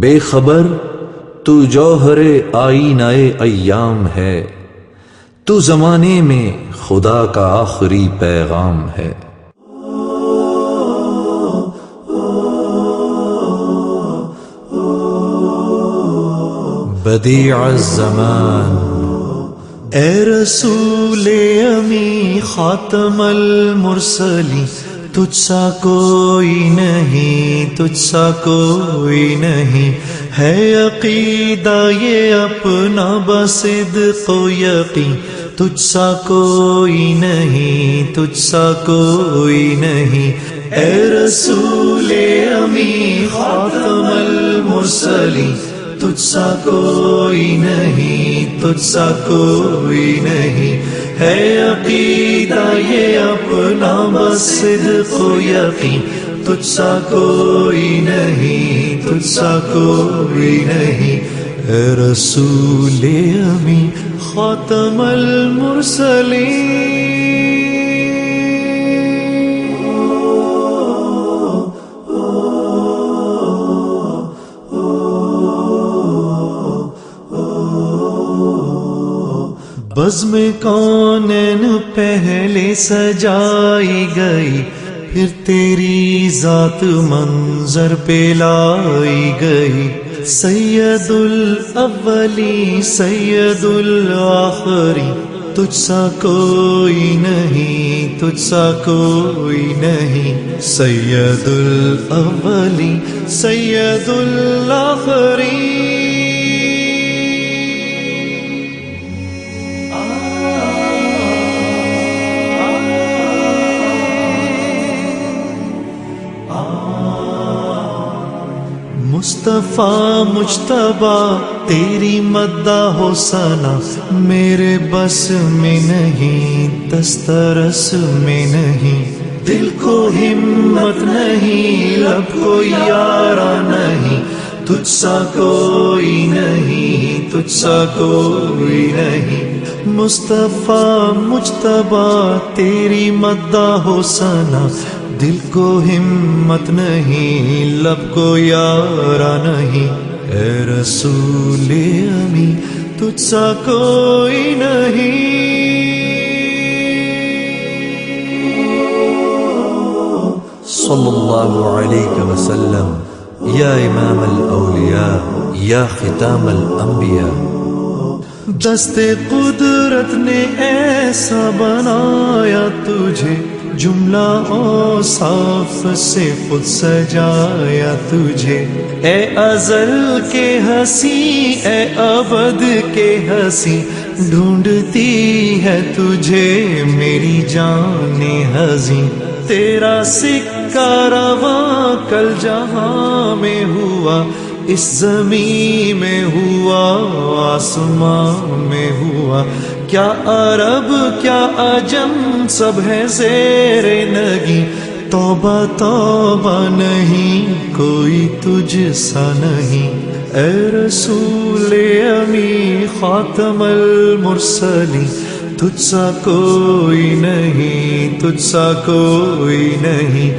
بے خبر تو جوہر آئینہ ایام ہے، تو زمانے میں خدا کا آخری پیغام ہے۔ بدیع الزمان، اے رسول امی خاتم المرسلین، تجھ سا کوئی نہیں، تجھ سا کوئی نہیں، ہے عقیدہ یہ اپنا بصدق و یقین، تجھ سا کوئی نہیں، تجھ سا کوئی نہیں، اے رسول امی خاتم المرسلین، تجھ سا کوئی نہیں، تجھ سا کوئی نہیں، ہے عقیدہ یہ اپنا بصدق و یقین، تجھ سا کوئی نہیں، تجھ سا کوئی نہیں، اے رسول امی خاتم المرسلین۔ بزم کونین پہلے سجائی گئی، پھر تیری ذات منظر پہ لائی گئی، سید الاولی سید الآخری، تجھ سا کوئی نہیں، تجھ سا کوئی نہیں، سید الاولی سید الآخری۔ مصطفیٰ مجتبیٰ تیری مدح و ثنا میرے بس میں نہیں، دسترس میں نہیں، دل کو ہمت نہیں، لب کو یارا نہیں، تجھ سا کوئی نہیں، تجھ سا کوئی نہیں، مصطفیٰ مجتبیٰ تیری مدح و ثنا دل کو ہمت نہیں، لب کو یارا نہیں، اے رسول امی تجھ سا کوئی نہیں۔ صلی اللہ علیہ وسلم یا امام الاولیاء یا ختام الانبیاء۔ دست قدرت نے ایسا بنایا تجھے، جملہ اوصاف سے خود سجایا تجھے، اے ازل کے ہنسی اے ابد کے ہنسی، ڈھونڈتی ہے تجھے میری جان ہزیں، تیرا سکہ رواں کل جہاں میں ہوا، اس زمین میں ہوا، آسمان میں ہوا، کیا عرب کیا عجم سب ہے زیر نگی، توبہ توبہ نہیں کوئی تجھ سا نہیں، اے رسول امی خاتم المرسلین، تجھ سا کوئی نہیں، تجھ سا کوئی نہیں،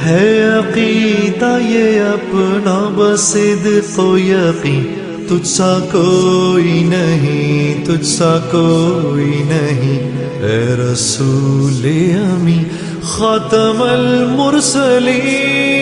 ہے عقیدہ یہ اپنا بصدق و یقین، تجھ سا کوئی نہیں، تجھ سا کوئی نہیں، اے رسول امی خاتم المرسلین۔